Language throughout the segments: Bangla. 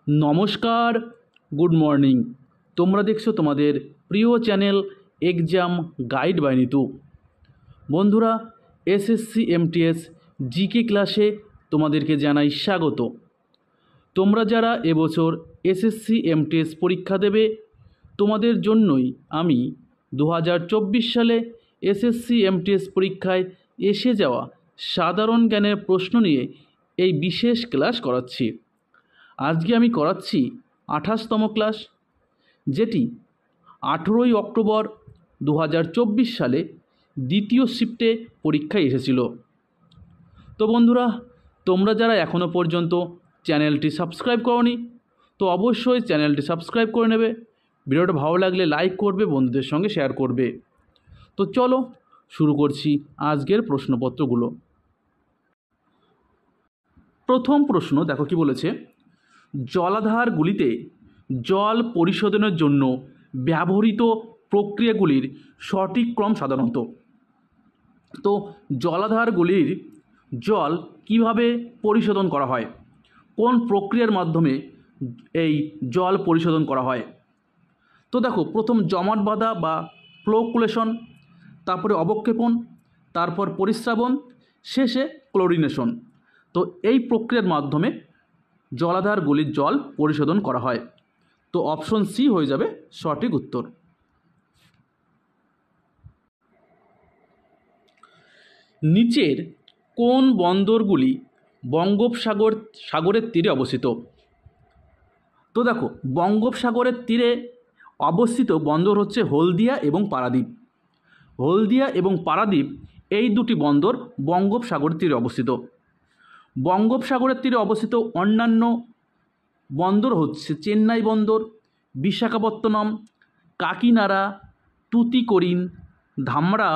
নমস্কার, গুড মর্নিং। তোমরা দেখছো তোমাদের প্রিয় channel exam guide by Nitu. বন্ধুরা, এসএসসি এমটিএস জিকে ক্লাসে তোমাদেরকে জানাই স্বাগত। তোমরা যারা এবছর এসএসসি এমটিএস পরীক্ষা দেবে, তোমাদের জন্যই আমি 2024 সালে এসএসসি এমটিএস পরীক্ষায় এসে যাওয়া সাধারণ জ্ঞানের প্রশ্ন নিয়ে এই বিশেষ ক্লাস করাচ্ছি। আজকে আমি করাচ্ছি 28তম ক্লাস, যেটি 18ই অক্টোবর 2024 সালে দ্বিতীয় শিফটে পরীক্ষায় এসেছিল। তো বন্ধুরা, তোমরা যারা এখনও পর্যন্ত চ্যানেলটি সাবস্ক্রাইব করোনি, তো অবশ্যই চ্যানেলটি সাবস্ক্রাইব করে নেবে। ভিডিওটা ভালো লাগলে লাইক করবে, বন্ধুদের সঙ্গে শেয়ার করবে। তো চলো শুরু করছি আজকের প্রশ্নপত্রগুলো। প্রথম প্রশ্ন দেখো কি বলেছে, জলাধারগুলিতে জল পরিশোধনের জন্য ব্যবহৃত প্রক্রিয়াগুলির সঠিক ক্রম সাধারণত। তো জলাধারগুলির জল কিভাবে পরিশোধন করা হয়, কোন প্রক্রিয়ার মাধ্যমে এই জল পরিশোধন করা হয়? তো দেখো, প্রথম জমাট বাঁধা বা ফ্লোকুলেশন, তারপরে অবক্ষেপণ, তারপর পরিস্রাবন, শেষে ক্লোরিনেশন। তো এই প্রক্রিয়ার মাধ্যমে জলাধারগুলির জল পরিশোধন করা হয়। তো অপশন সি হয়ে যাবে সঠিক উত্তর। নিচের কোন বন্দরগুলি বঙ্গোপসাগরের তীরে অবস্থিত? তো দেখো, বঙ্গোপসাগরের তীরে অবস্থিত বন্দর হচ্ছে হলদিয়া এবং পারাদ্বীপ। হলদিয়া এবং পারাদ্বীপ এই দুটি বন্দর বঙ্গোপসাগরের তীরে অবস্থিত। বঙ্গোপসাগরের তীরে অবস্থিত অন্যান্য বন্দর হচ্ছে চেন্নাই বন্দর, বিশাখাপত্তনম, কাকিনাড়া, তুতিকোরিন, ধামরা,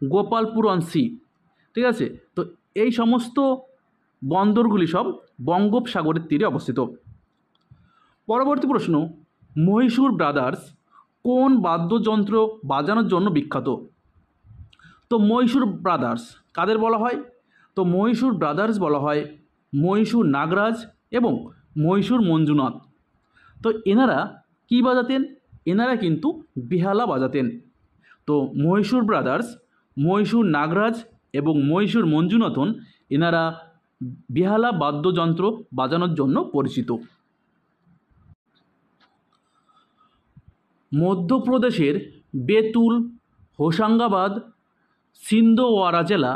গোপালপুরম সি। ঠিক আছে, তো এই সমস্ত বন্দরগুলি সব বঙ্গোপসাগরের তীরে অবস্থিত। পরবর্তী প্রশ্ন, মহীশূর ব্রাদার্স কোন বাদ্যযন্ত্র বাজানোর জন্য বিখ্যাত? তো মহীশূর ব্রাদার্স কাদের বলা হয়? তো মহীশূর ব্রাদার্স বলা হয় মহীশূর নাগরাজ এবং মহীশূর মঞ্জুনাথ। তো এনারা কি বাজাতেন? এনারা কিন্তু বেহালা বাজাতেন। তো মহীশূর ব্রাদার্স, মহীশূর নাগরাজ এবং মহীশূর মঞ্জুনাথন এনারা বেহালা বাদ্যযন্ত্র বাজানোর জন্য পরিচিত। মধ্যপ্রদেশের বেতুল, হোশাঙ্গাবাদ, সিন্দওয়ারা জেলা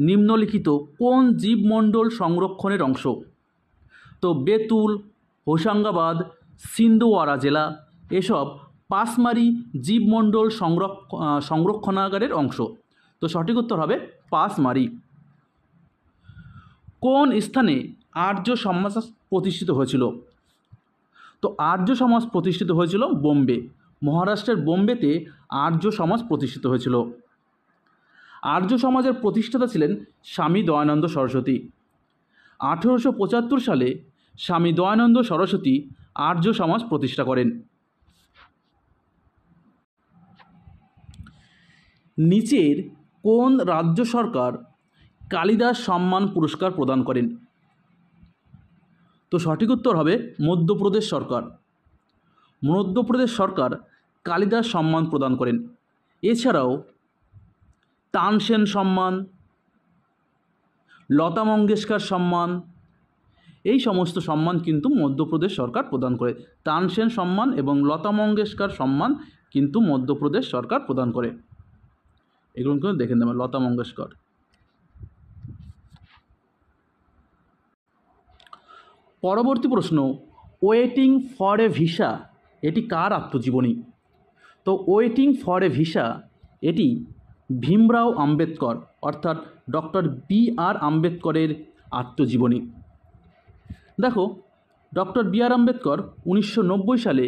নিম্নলিখিত কোন জীবমণ্ডল সংরক্ষণের অংশ? তো বেতুল, হোশাঙ্গাবাদ, সিন্দওয়ারা জেলা এসব পাসমারি জীবমণ্ডল সংরক্ষণাগারের অংশ। তো সঠিক উত্তর হবে পাসমারি। কোন স্থানে আর্য সমাজ প্রতিষ্ঠিত হয়েছিল? তো আর্য সমাজ প্রতিষ্ঠিত হয়েছিল বোম্বে। মহারাষ্ট্রের বোম্বেতে আর্য সমাজ প্রতিষ্ঠিত হয়েছিল। আর্য সমাজের প্রতিষ্ঠাতা ছিলেন স্বামী দয়ানন্দ সরস্বতী। 1875 সালে স্বামী দয়ানন্দ সরস্বতী আর্য সমাজ প্রতিষ্ঠা করেন। নিচের কোন রাজ্য সরকার কালিদাস সম্মান পুরস্কার প্রদান করেন? তো সঠিক উত্তর হবে মধ্যপ্রদেশ সরকার। মধ্যপ্রদেশ সরকার কালিদাস সম্মান প্রদান করেন। এছাড়াও তানসেন সম্মান, লতা মঙ্গেশকর সম্মান, এই সমস্ত সম্মান কিন্তু মধ্যপ্রদেশ সরকার প্রদান করে। তানসেন সম্মান এবং লতা মঙ্গেশকর সম্মান কিন্তু মধ্যপ্রদেশ সরকার প্রদান করে। এগুলো কিন্তু দেখে নেবেন, লতা মঙ্গেশকর। পরবর্তী প্রশ্ন, ওয়েটিং ফর এ ভিসা এটি কার আত্মজীবনী? তো ওয়েটিং ফর এ ভিসা এটি ভীমরাও আম্বেদকর অর্থাৎ ডক্টর বি.আর. আম্বেদকরের আত্মজীবনী। দেখো, ডক্টর বি.আর. আম্বেদকর 1990 সালে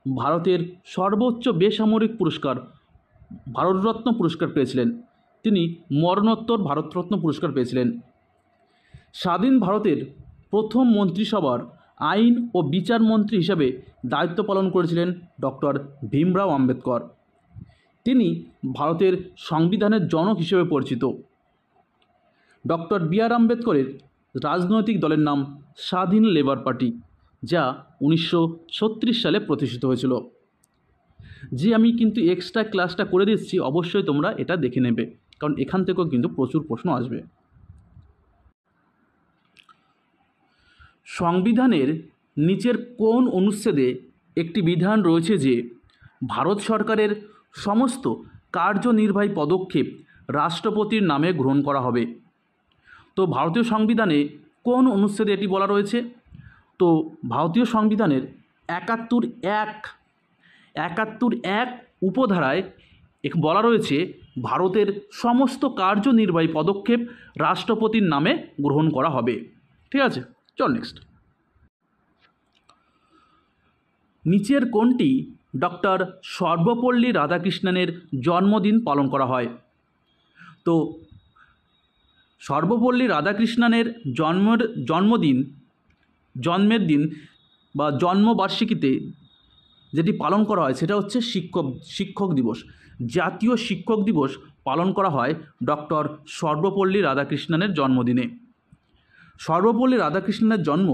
ভারতের সর্বোচ্চ বেসামরিক পুরস্কার ভারতরত্ন পুরস্কার পেয়েছিলেন। তিনি মরণোত্তর ভারতরত্ন পুরস্কার পেয়েছিলেন। স্বাধীন ভারতের প্রথম মন্ত্রিসভার আইন ও বিচার মন্ত্রী হিসাবে দায়িত্ব পালন করেছিলেন ডক্টর ভীমরাও আম্বেদকর। তিনি ভারতের সংবিধানের জনক হিসেবে পরিচিত। Doctor B.R.. আম্বেদকরের রাজনৈতিক দলের নাম স্বাধীন লেবার পার্টি। যা 1936 সালে প্রতিষ্ঠিত হয়েছিল। যে আমি কিন্তু এক্সট্রা ক্লাসটা করে দিচ্ছি, অবশ্যই তোমরা এটা দেখে নেবে, কারণ এখান থেকেও কিন্তু প্রচুর প্রশ্ন আসবে। সংবিধানের নিচের কোন অনুচ্ছেদে একটি বিধান রয়েছে যে ভারত সরকারের সমস্ত কার্যনির্বাহী পদক্ষেপ রাষ্ট্রপতির নামে গ্রহণ করা হবে? তো ভারতীয় সংবিধানে কোন অনুচ্ছেদে এটি বলা রয়েছে? তো ভারতীয় সংবিধানের ৭১ উপধারায় বলা রয়েছে ভারতের সমস্ত কার্যনির্বাহী পদক্ষেপ রাষ্ট্রপতির নামে গ্রহণ করা হবে। ঠিক আছে, চল নেক্সট। নিচের কোনটি ডক্টর সর্বপল্লী রাধাকৃষ্ণনের জন্মদিন পালন করা হয়? তো সর্বপল্লী রাধাকৃষ্ণনের জন্মের দিন বা জন্মবার্ষিকীতে যেটি পালন করা হয় সেটা হচ্ছে শিক্ষক দিবস। জাতীয় শিক্ষক দিবস পালন করা হয় ডক্টর সর্বপল্লী রাধাকৃষ্ণনের জন্মদিনে। সর্বপল্লী রাধাকৃষ্ণনের জন্ম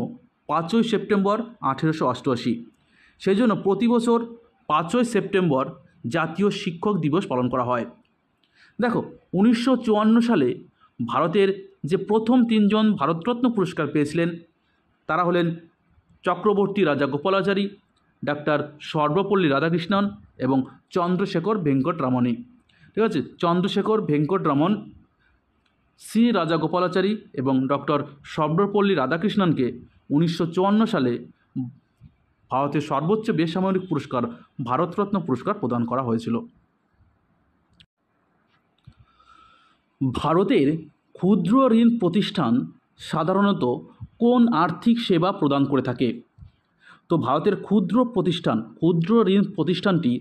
5ই সেপ্টেম্বর 1888। সেই জন্য প্রতি বছর 5ই সেপ্টেম্বর জাতীয় শিক্ষক দিবস পালন করা হয়। দেখো, 1954 সালে ভারতের যে প্রথম 3 জন ভারতরত্ন পুরস্কার পেয়েছিলেন তারা হলেন চক্রবর্তী রাজা গোপালাচারী, ডাক্তার সর্বপল্লী রাধাকৃষ্ণন এবং চন্দ্রশেখর ভেঙ্কটরামন। ঠিক আছে, চন্দ্রশেখর ভেঙ্কটরামন, সি রাজা গোপালাচারী এবং ডক্টর সর্বপল্লী রাধাকৃষ্ণনকে 1954 সালে ভারতের সর্বোচ্চ বেসামরিক পুরস্কার ভারতরত্ন পুরস্কার প্রদান করা হয়েছিল। ভারতের ক্ষুদ্র ঋণ প্রতিষ্ঠান সাধারণত কোন আর্থিক সেবা প্রদান করে থাকে? তো ভারতের ক্ষুদ্র ঋণ প্রতিষ্ঠানটি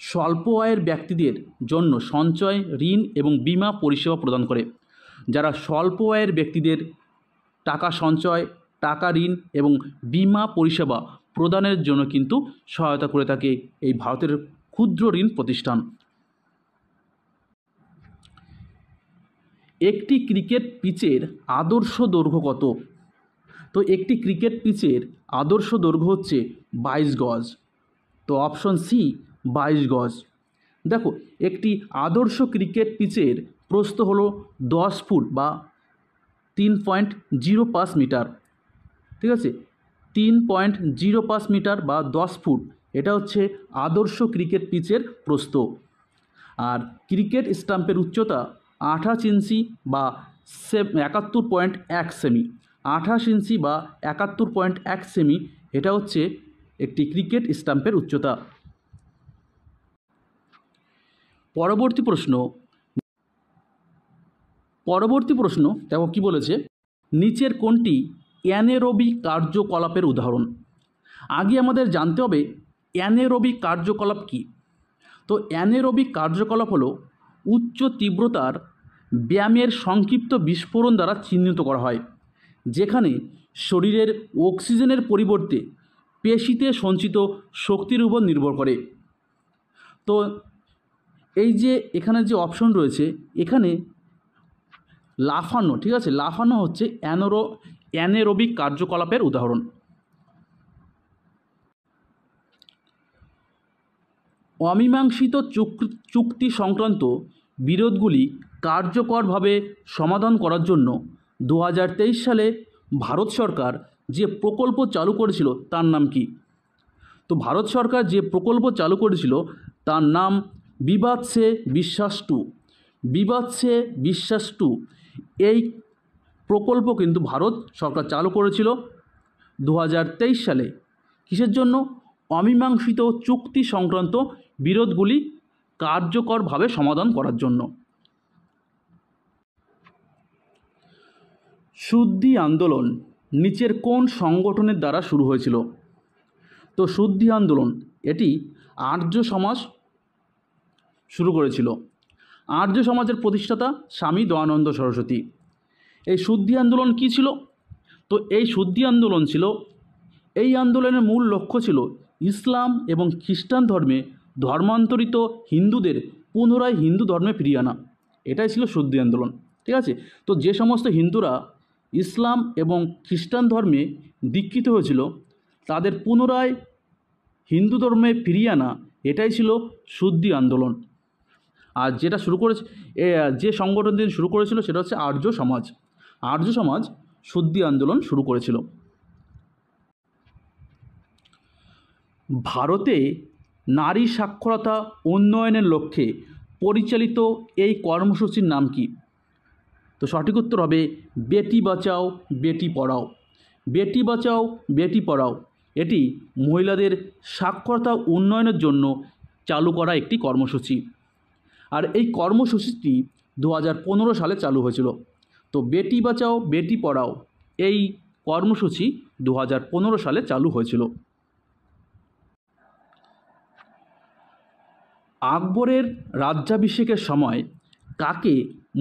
স্বল্প আয়ের ব্যক্তিদের জন্য সঞ্চয়, ঋণ এবং বীমা পরিষেবা প্রদান করে। যারা স্বল্প আয়ের ব্যক্তিদের টাকা সঞ্চয়, টাকা ঋণ এবং বীমা পরিষেবা প্রদানের জন্য কিন্তু সহায়তা করে থাকে এই ভারতের ক্ষুদ্র ঋণ প্রতিষ্ঠান। একটি ক্রিকেট পিচের আদর্শ দৈর্ঘ্য কত? তো একটি ক্রিকেট পিচের আদর্শ দৈর্ঘ্য হচ্ছে 22 গজ। তো অপশন সি 22 গজ। দেখো, একটি আদর্শ ক্রিকেট পিচের প্রস্থ হলো 10 ফুট বা 3.05 মিটার। ঠিক আছে, 3.05 মিটার বা 10 ফুট, এটা হচ্ছে আদর্শ ক্রিকেট পিচের প্রস্থ। আর ক্রিকেট স্টাম্পের উচ্চতা 28 ইঞ্চি বা 71.1 সেমি। 28 ইঞ্চি বা 71.1 সেমি, এটা হচ্ছে একটি ক্রিকেট স্টাম্পের উচ্চতা। পরবর্তী প্রশ্ন দেখো কি বলেছে, নিচের কোনটি অ্যানেরোবিক কার্যকলাপের উদাহরণ? আগে আমাদের জানতে হবে অ্যানেরোবিক কার্যকলাপ কি। তো অ্যানেরোবিক কার্যকলাপ হলো উচ্চ তীব্রতার ব্যায়ামের সংক্ষিপ্ত বিস্ফোরণ দ্বারা চিহ্নিত করা হয়, যেখানে শরীরের অক্সিজেনের পরিবর্তে পেশিতে সঞ্চিত শক্তির উপর নির্ভর করে। তো এই যে এখানে যে অপশন রয়েছে, এখানে লাফানো, ঠিক আছে, লাফানো হচ্ছে অ্যানেরোবিক কার্যকলাপের উদাহরণ। অমীমাংসিত চুক্তি সংক্রান্ত বিরোধগুলি কার্যকরভাবে সমাধান করার জন্য 2023 সালে ভারত সরকার যে প্রকল্প চালু করেছিল তার নাম কি? তো ভারত সরকার যে প্রকল্প চালু করেছিল তার নাম বিবাদ সে বিশ্বাস 2। এই প্রকল্প কিন্তু ভারত সরকার চালু করেছিল 2023 সালে। কিসের জন্য? অমীমাংসিত চুক্তি সংক্রান্ত বিরোধগুলি কার্যকরভাবে সমাধান করার জন্য। শুদ্ধি আন্দোলন নিচের কোন সংগঠনের দ্বারা শুরু হয়েছিল? তো শুদ্ধি আন্দোলন এটি আর্য সমাজ শুরু করেছিল। আর্য সমাজের প্রতিষ্ঠাতা স্বামী দয়ানন্দ সরস্বতী। এই শুদ্ধি আন্দোলন কী ছিল? তো এই শুদ্ধি আন্দোলন ছিল, এই আন্দোলনের মূল লক্ষ্য ছিল ইসলাম এবং খ্রিস্টান ধর্মে ধর্মান্তরিত হিন্দুদের পুনরায় হিন্দু ধর্মে ফিরিয়ে আনা। এটাই ছিল শুদ্ধি আন্দোলন। ঠিক আছে, তো যে সমস্ত হিন্দুরা ইসলাম এবং খ্রিস্টান ধর্মে দীক্ষিত হয়েছিল তাদের পুনরায় হিন্দু ধর্মে ফিরিয়ে আনা, এটাই ছিল শুদ্ধি আন্দোলন। আর যেটা শুরু করেছে, যে সংগঠনটি শুরু করেছিল সেটা হচ্ছে আর্য সমাজ। আর্য সমাজ শুদ্ধি আন্দোলন শুরু করেছিল। ভারতে নারী সাক্ষরতা উন্নয়নের লক্ষ্যে পরিচালিত এই কর্মসূচির নাম কি? তো সঠিক উত্তর হবে বেটি বাঁচাও বেটি পড়াও। বেটি বাঁচাও বেটি পড়াও এটি মহিলাদের সাক্ষরতা উন্নয়নের জন্য চালু করা একটি কর্মসূচি। আর এই কর্মসূচিটি 2015 সালে চালু হয়েছিল। তো বেটি বাঁচাও বেটি পড়াও এই কর্মসূচি 2015 সালে চালু হয়েছিল। আকবরের রাজ্যাভিষেকের সময় কাকে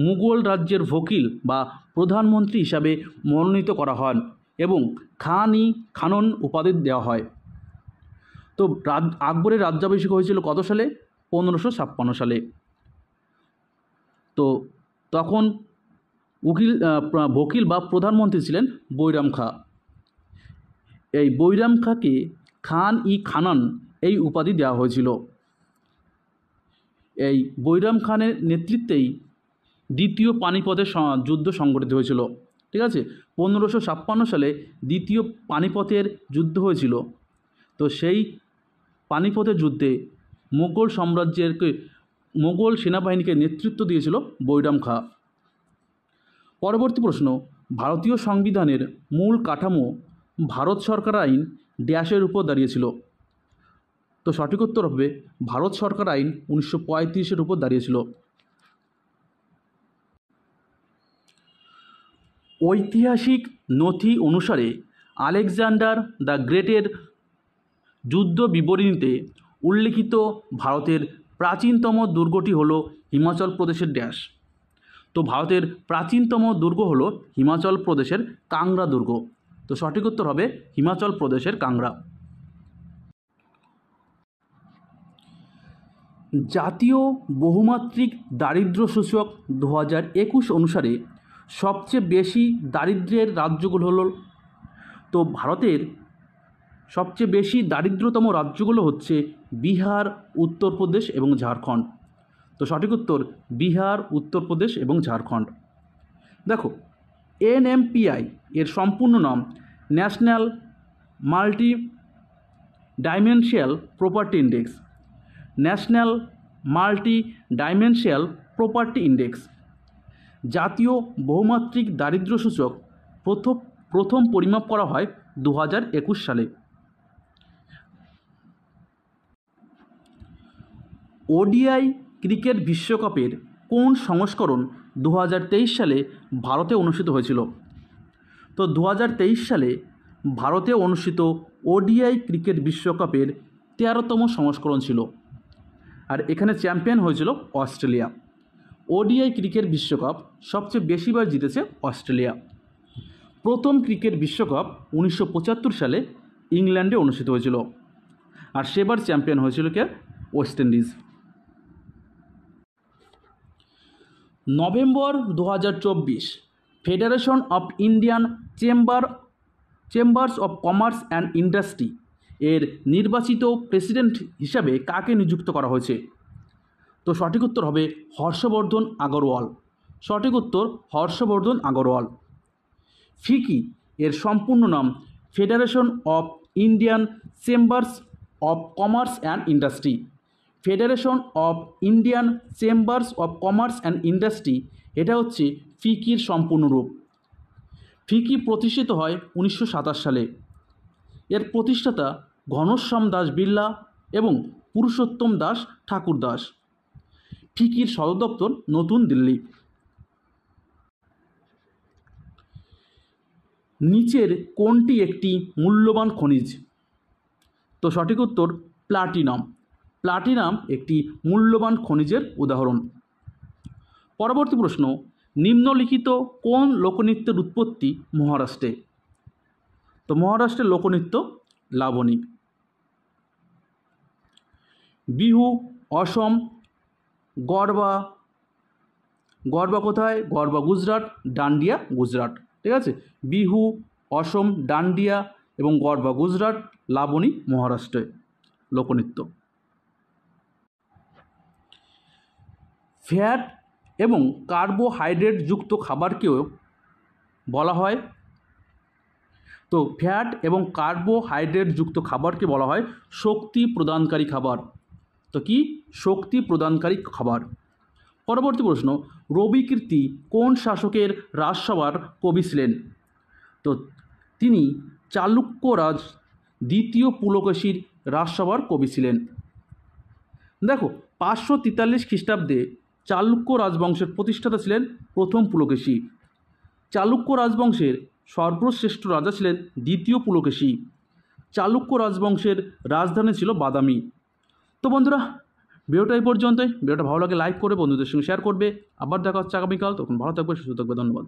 মুঘল রাজ্যের ভকিল বা প্রধানমন্ত্রী হিসাবে মনোনীত করা হয় এবং খান-ই খানন উপাধি দেওয়া হয়? তো আকবরের রাজ্যাভিষেক হয়েছিল কত সালে? 1556 সালে। তো তখন ভকিল বা প্রধানমন্ত্রী ছিলেন বৈরাম খাঁ। এই বৈরাম খাঁকে খান-ই খানন এই উপাধি দেওয়া হয়েছিল। এই বৈরাম খানের নেতৃত্বেই দ্বিতীয় পানিপথের যুদ্ধ সংগঠিত হয়েছিল। ঠিক আছে, 1556 সালে দ্বিতীয় পানিপথের যুদ্ধ হয়েছিল। তো সেই পানিপথের যুদ্ধে মোগল সেনাবাহিনীকে নেতৃত্ব দিয়েছিল বৈরাম খাঁ। পরবর্তী প্রশ্ন, ভারতীয় সংবিধানের মূল কাঠামো ভারত সরকার আইন ড্যাশের উপর দাঁড়িয়েছিল? তো সঠিক উত্তর হবে ভারত সরকার আইন 1935-এর উপর দাঁড়িয়েছিল। ঐতিহাসিক নথি অনুসারে আলেকজান্ডার দ্য গ্রেটের যুদ্ধ বিবরণীতে উল্লিখিত ভারতের প্রাচীনতম দুর্গটি হল হিমাচল প্রদেশের ড্যাশ। তো ভারতের প্রাচীনতম দুর্গ হল হিমাচল প্রদেশের কাংড়া দুর্গ। তো সঠিক উত্তর হবে হিমাচল প্রদেশের কাংড়া। জাতীয় বহুমাত্রিক দারিদ্র্য সূচক 2021 অনুসারে সবচেয়ে বেশি দারিদ্র্যের রাজ্যগুলো হল, তো ভারতের সবচেয়ে বেশি দারিদ্রতম রাজ্যগুলো হচ্ছে বিহার, উত্তরপ্রদেশ এবং ঝাড়খণ্ড। তো সঠিক উত্তর বিহার, উত্তরপ্রদেশ এবং ঝাড়খণ্ড। দেখো, NMPI এর সম্পূর্ণ নাম national multi dimensional property index. National multi dimensional property index. জাতীয় বহুমাত্রিক দারিদ্র্য সূচক প্রথম পরিমাপ করা হয় 2021 সালে। ODI ক্রিকেট বিশ্বকাপের কোন সংস্করণ 2023 সালে ভারতে অনুষ্ঠিত হয়েছিল? তো 2023 সালে ভারতে অনুষ্ঠিত ODI ক্রিকেট বিশ্বকাপের 13তম সংস্করণ ছিল। আর এখানে চ্যাম্পিয়ন হয়েছিল অস্ট্রেলিয়া। ODI ক্রিকেট বিশ্বকাপ সবচেয়ে বেশিবার জিতেছে অস্ট্রেলিয়া। প্রথম ক্রিকেট বিশ্বকাপ 1975 সালে ইংল্যান্ডে অনুষ্ঠিত হয়েছিল। আর সেবার চ্যাম্পিয়ন হয়েছিল কে? West Indies. November 2024 Federation of Indian Chambers of Commerce and Industry এর নির্বাচিত প্রেসিডেন্ট হিসাবে কাকে নিযুক্ত করা হয়েছে? তো সঠিক উত্তর হবে হর্ষবর্ধন আগরওয়াল। সঠিক উত্তর হর্ষবর্ধন আগরওয়াল। ফিকি এর সম্পূর্ণ নাম federation of Indian Chambers of Commerce and industry. Federation of Indian Chambers of Commerce and industry এটা হচ্ছে ফিকির সম্পূর্ণ রূপ। ফিকি প্রতিষ্ঠিত হয় 1927 সালে। এর প্রতিষ্ঠাতা ঘনশ্যাম দাস বিড়লা এবং পুরুষোত্তম দাস ঠাকুর দাস। ফিকির সদর দপ্তর নতুন দিল্লি। নিচের কোনটি একটি মূল্যবান খনিজ? তো সঠিক উত্তর প্লাটিনাম। প্লাটিনাম একটি মূল্যবান খনিজের উদাহরণ। পরবর্তী প্রশ্ন, নিম্নলিখিত কোন লোকনৃত্যের উৎপত্তি মহারাষ্ট্রে? তো মহারাষ্ট্রের লোকনৃত্য লাবণী। বিহু অসম, গরবা কোথায়? গরবা গুজরাট, ডান্ডিয়া গুজরাট। ঠিক আছে, বিহু, অসম, ডান্ডিয়া এবং গরবা গুজরাট, লাবণী মহারাষ্ট্রে লোকনৃত্য। ফ্যাট এবং কার্বোহাইড্রেট যুক্ত খাবারকেও বলা হয়, তো ফ্যাট এবং কার্বোহাইড্রেট যুক্ত খাবারকে বলা হয় শক্তি প্রদানকারী খাবার। তো কি শক্তি প্রদানকারী খাবার। পরবর্তী প্রশ্ন, রবিকীর্তি কোন শাসকের রাজসভার কবি ছিলেন? তো তিনি চালুক্যরাজ দ্বিতীয় পুলকেশীর রাজসভার কবি ছিলেন। দেখো 543 খ্রিস্টাব্দে চালুক্য রাজবংশের প্রতিষ্ঠাতা ছিলেন প্রথম পুলকেশী। চালুক্য রাজবংশের সর্বশ্রেষ্ঠ রাজা ছিলেন দ্বিতীয় পুলকেশী। চালুক্য রাজবংশের রাজধানী ছিল বাদামি। তো বন্ধুরা, ভিডিওটা এই পর্যন্তই। ভিডিওটা ভালো লাগে লাইক করে বন্ধুদের সঙ্গে শেয়ার করবে। আবার দেখা হচ্ছে আগামীকাল, তখন ভালো থাকবে, সুস্থ থাকবে। ধন্যবাদ।